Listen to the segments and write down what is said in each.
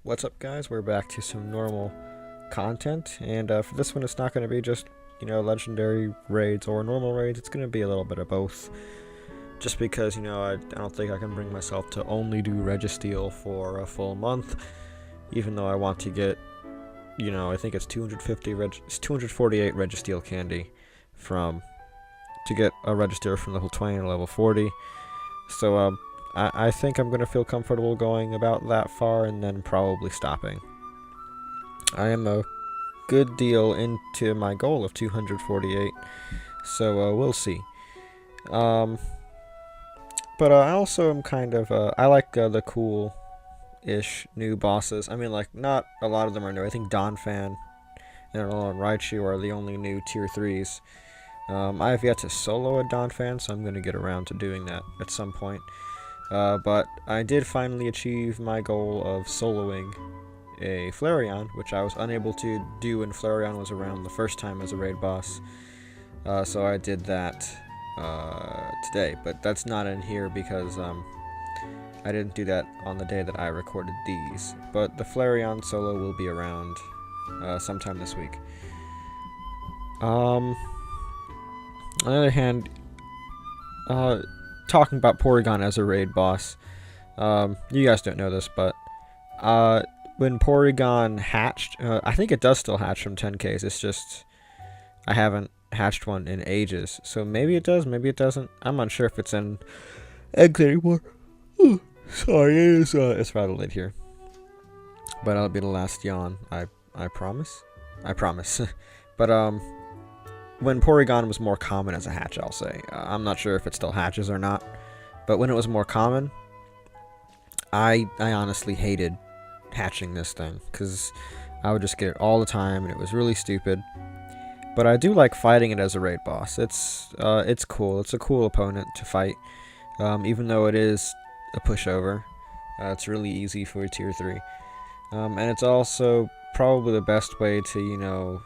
What's up, guys? We're back to some normal content, and for this one it's not going to be just, legendary raids or normal raids. It's going to be a little bit of both, just because, I don't think I can bring myself to only do Registeel for a full month, even though I want to get, I think it's 248 Registeel candy to get a Registeel from level 20 to level 40. So, I think I'm going to feel comfortable going about that far and then probably stopping. I am a good deal into my goal of 248, so we'll see. But I also am kind of, I like the cool-ish new bosses. I mean, like, not a lot of them are new. I think Donphan and Alolan Raichu are the only new tier 3s. I have yet to solo a Donphan, so I'm going to get around to doing that at some point. But I did finally achieve my goal of soloing a Flareon, which I was unable to do when Flareon was around the first time as a raid boss. So I did that today, but that's not in here because I didn't do that on the day that I recorded these. But the Flareon solo will be around sometime this week. On the other hand, talking about Porygon as a raid boss, you guys don't know this, but when Porygon hatched, I think it does still hatch from 10Ks, it's just I haven't hatched one in ages, so maybe it does, maybe it doesn't. I'm not sure if it's in eggs anymore. Ooh, sorry, it's rather late here, but I'll be the last yawn. I promise. But when Porygon was more common as a hatch, I'll say. I'm not sure if it still hatches or not, but when it was more common, I honestly hated hatching this thing, because I would just get it all the time, and it was really stupid. But I do like fighting it as a raid boss. It's cool. It's a cool opponent to fight, even though it is a pushover. It's really easy for a tier 3. And it's also probably the best way to,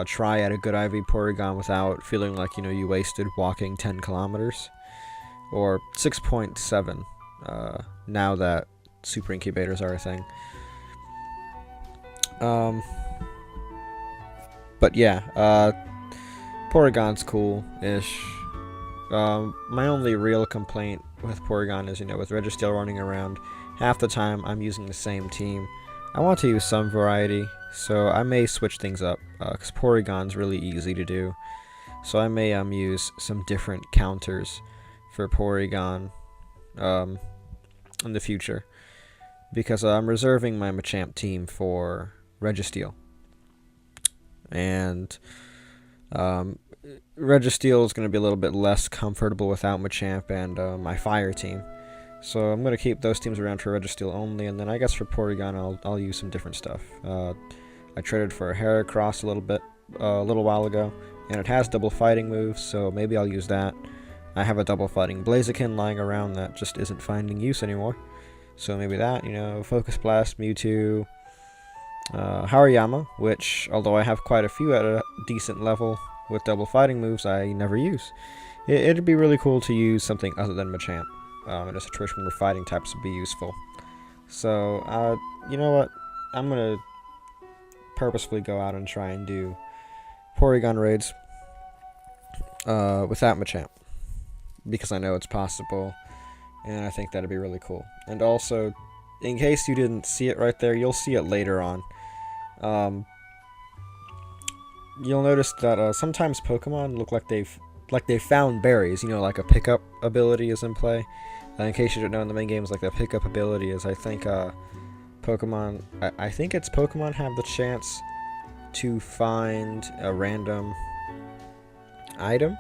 try out a good IV Porygon without feeling like, you wasted walking 10 kilometers. Or 6.7, now that super incubators are a thing. But yeah, Porygon's cool-ish. My only real complaint with Porygon is, with Registeel running around, half the time I'm using the same team. I want to use some variety, so I may switch things up, because Porygon's really easy to do. So I may use some different counters for Porygon in the future, because I'm reserving my Machamp team for Registeel. And Registeel is going to be a little bit less comfortable without Machamp and my Fire team. So I'm going to keep those teams around for Registeel only, and then I guess for Porygon I'll use some different stuff. I traded for a Heracross a little while ago, and it has double fighting moves, so maybe I'll use that. I have a double fighting Blaziken lying around that just isn't finding use anymore. So maybe that, Focus Blast, Mewtwo, Hariyama, which, although I have quite a few at a decent level with double fighting moves, I never use. It'd be really cool to use something other than Machamp in a situation where fighting types would be useful. So, you know what? I'm going to purposefully go out and try and do Porygon raids without Machamp, because I know it's possible, and I think that'd be really cool. And also, in case you didn't see it right there, you'll see it later on. You'll notice that sometimes Pokemon look like they've found berries. Like a pickup ability is in play. In case you don't know, in the main games, like the pickup ability is, I think, Pokemon. I think it's Pokemon have the chance to find a random item.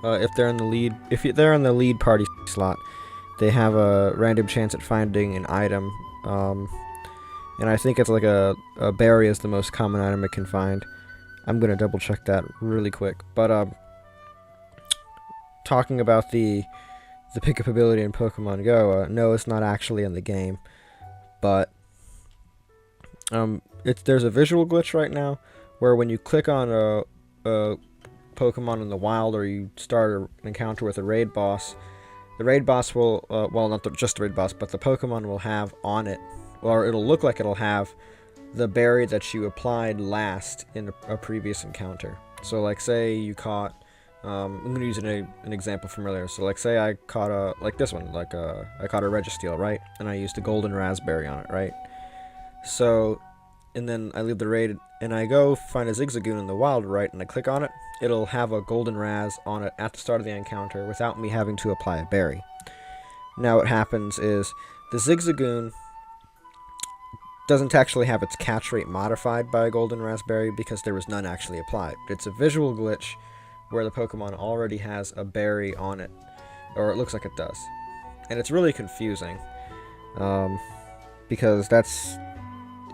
If they're in the lead, they're in the lead party slot, they have a random chance at finding an item. And I think it's like a berry is the most common item it can find. I'm gonna double check that really quick. But talking about the pickup ability in Pokemon Go, no, it's not actually in the game, but there's a visual glitch right now where when you click on a Pokemon in the wild, or you start an encounter with a raid boss, the raid boss will, well, not just the raid boss, but the Pokemon will have on it or it'll look like it'll have the berry that you applied last in a previous encounter. So like say you caught, I'm going to use an example from earlier. So like say I caught like this one, I caught a Registeel, right? And I used a golden raspberry on it, right? So, and then I leave the raid and I go find a Zigzagoon in the wild, right? And I click on it, it'll have a golden raz on it at the start of the encounter without me having to apply a berry. Now what happens is the Zigzagoon doesn't actually have its catch rate modified by a golden raspberry because there was none actually applied. It's a visual glitch where the Pokemon already has a berry on it, or it looks like it does. And it's really confusing, because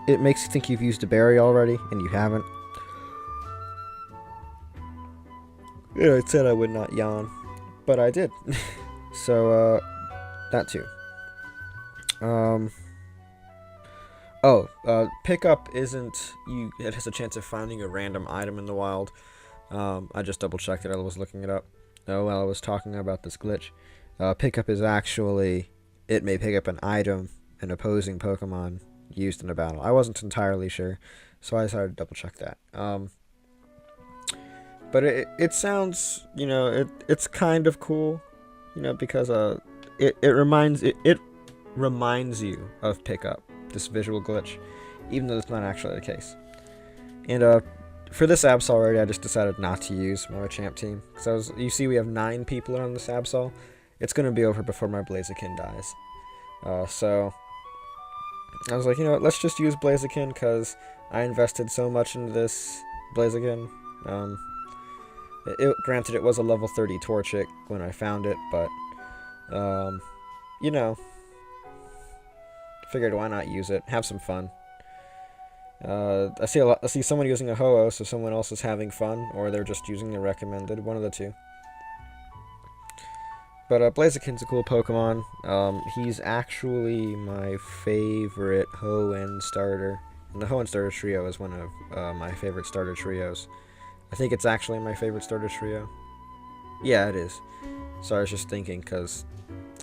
it makes you think you've used a berry already, and you haven't. You know, it said I would not yawn, but I did. So, that too. Pickup isn't, it has a chance of finding a random item in the wild. I just double checked it, I was looking it up. While I was talking about this glitch. Pickup is actually, it may pick up an item, an opposing Pokemon used in a battle. I wasn't entirely sure, so I decided to double check that. But it sounds, you know, it's kind of cool, you know, because it reminds you of Pickup, this visual glitch, even though it's not actually the case. And for this Absol raid, I just decided not to use my Machamp team, because you see we have 9 people on this Absol. It's going to be over before my Blaziken dies. So I was like, you know what, let's just use Blaziken, because I invested so much into this Blaziken. Granted, it was a level 30 Torchic when I found it, but, you know, figured why not use it, have some fun. I see someone using a Ho-Oh, so someone else is having fun, or they're just using the recommended, one of the two. But Blaziken's a cool Pokemon. He's actually my favorite Ho-En starter. And the Ho-En starter trio is one of my favorite starter trios. I think it's actually my favorite starter trio. Yeah, it is. So I was just thinking, because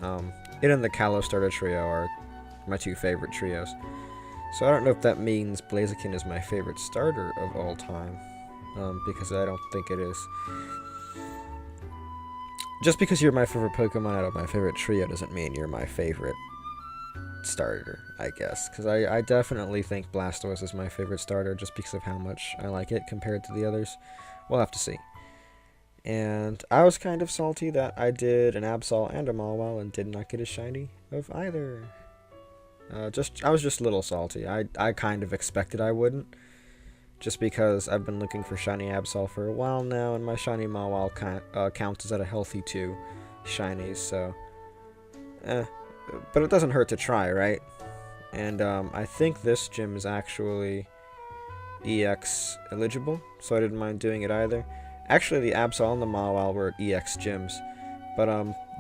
it and the Kalos starter trio are my 2 favorite trios. So I don't know if that means Blaziken is my favorite starter of all time, because I don't think it is. Just because you're my favorite Pokemon out of my favorite trio doesn't mean you're my favorite starter, I guess. Because I definitely think Blastoise is my favorite starter just because of how much I like it compared to the others. We'll have to see. And I was kind of salty that I did an Absol and a Mawile and did not get a shiny of either. I was just a little salty. I kind of expected I wouldn't, just because I've been looking for shiny Absol for a while now, and my shiny Mawile count is at a healthy 2 shinies, so but it doesn't hurt to try, right? And I think this gym is actually EX eligible, so I didn't mind doing it either. Actually, the Absol and the Mawile were EX gyms, but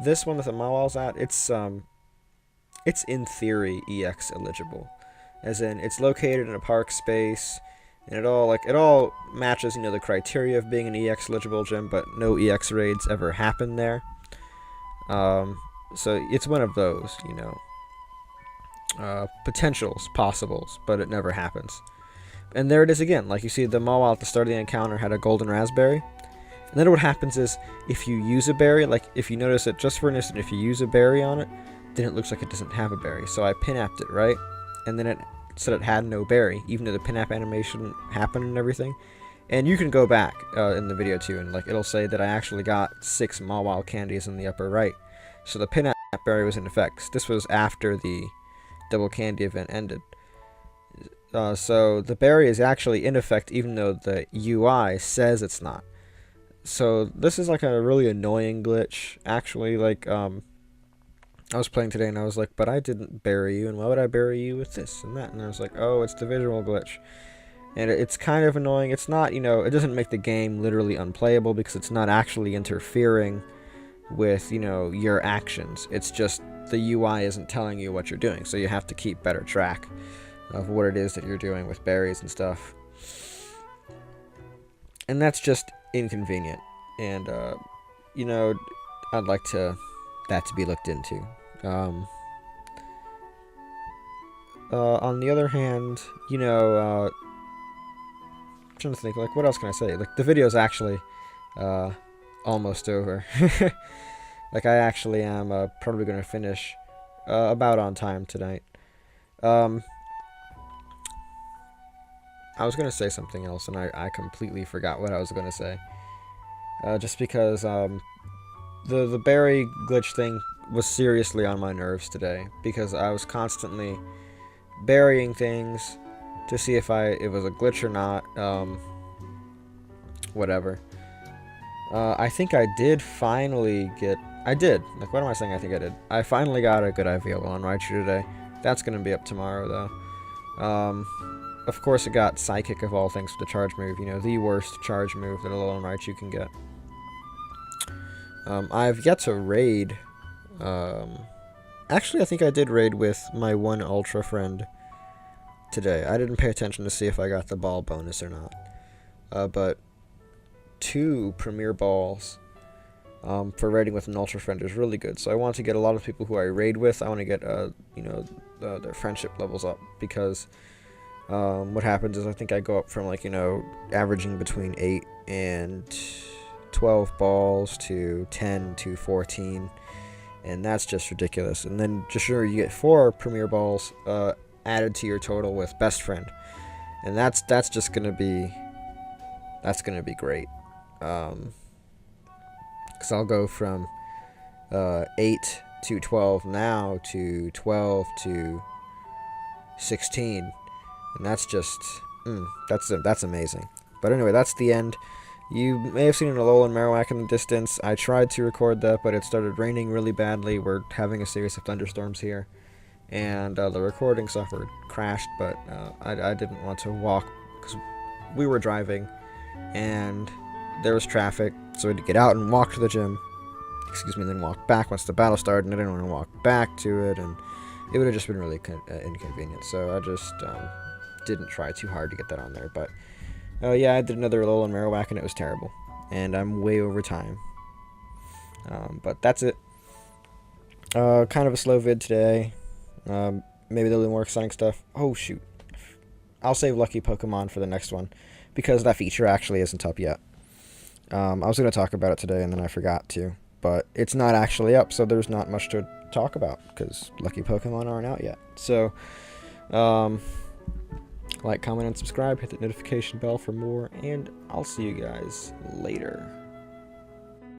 this one that the Mawile's at, it's in theory EX eligible, as in it's located in a park space, and it all matches, you know, the criteria of being an EX eligible gym, but no EX raids ever happen there. So it's one of those, you know, potentials, possibles, but it never happens. And there it is again. Like you see, the Mawile at the start of the encounter had a golden raspberry. And then what happens is, if you use a berry, like if you notice it just for an instant, if you use a berry on it, then it looks like it doesn't have a berry. So I pin-apped it, right? And then it said it had no berry, even though the pin-app animation happened and everything. And you can go back in the video too, and like it'll say that I actually got 6 Mawile candies in the upper right. So the pin-app berry was in effect. This was after the double candy event ended. So the berry is actually in effect, even though the UI says it's not. So this is like a really annoying glitch. Actually, like I was playing today and I was like, but I didn't bury you, and why would I bury you with this and that? And I was like, oh, it's the visual glitch. And it's kind of annoying. It's not, you know, it doesn't make the game literally unplayable because it's not actually interfering with, you know, your actions. It's just the UI isn't telling you what you're doing, so you have to keep better track of what it is that you're doing with berries and stuff. And that's just inconvenient. And, you know, I'd like that to be looked into. On the other hand, you know, I'm trying to think, like, what else can I say? Like, the video's actually almost over. Like, I actually am probably going to finish about on time tonight. I was going to say something else, and I completely forgot what I was going to say. Just because the berry glitch thing was seriously on my nerves today, because I was constantly burying things to see if it was a glitch or not. Whatever. I think I did finally get... I did. Like, what am I saying I think I did? I finally got a good IV Alolan Raichu today. That's going to be up tomorrow, though. Of course, it got Psychic of all things for the charge move. You know, the worst charge move that Alolan Raichu can get. I've yet to raid. Actually, I think I did raid with my one Ultra friend today. I didn't pay attention to see if I got the ball bonus or not. But 2 Premier Balls for raiding with an Ultra friend is really good. So I want to get a lot of people who I raid with. I want to get, you know, their friendship levels up, because what happens is I think I go up from, like, you know, averaging between 8 and 12 balls to 10 to 14, and that's just ridiculous. And then just sure you get 4 Premier Balls added to your total with Best Friend, and that's just gonna be great. Because I'll go from 8 to 12 now to 12 to 16, and that's just that's amazing. But anyway, that's the end. You may have seen an Alolan Marowak in the distance. I tried to record that, but it started raining really badly. We're having a series of thunderstorms here, and the recording software crashed, but I didn't want to walk because we were driving and there was traffic, so we had to get out and walk to the gym, and then walk back once the battle started, and I didn't want to walk back to it, and it would have just been really inconvenient, so I just didn't try too hard to get that on there. But yeah, I did another Alolan Marowak, and it was terrible, and I'm way over time. But that's it. Kind of a slow vid today. Maybe there'll be more exciting stuff. Oh, shoot. I'll save Lucky Pokemon for the next one, because that feature actually isn't up yet. I was going to talk about it today, and then I forgot to. But it's not actually up, so there's not much to talk about, because Lucky Pokemon aren't out yet. So, like, comment, and subscribe. Hit the notification bell for more, and I'll see you guys later.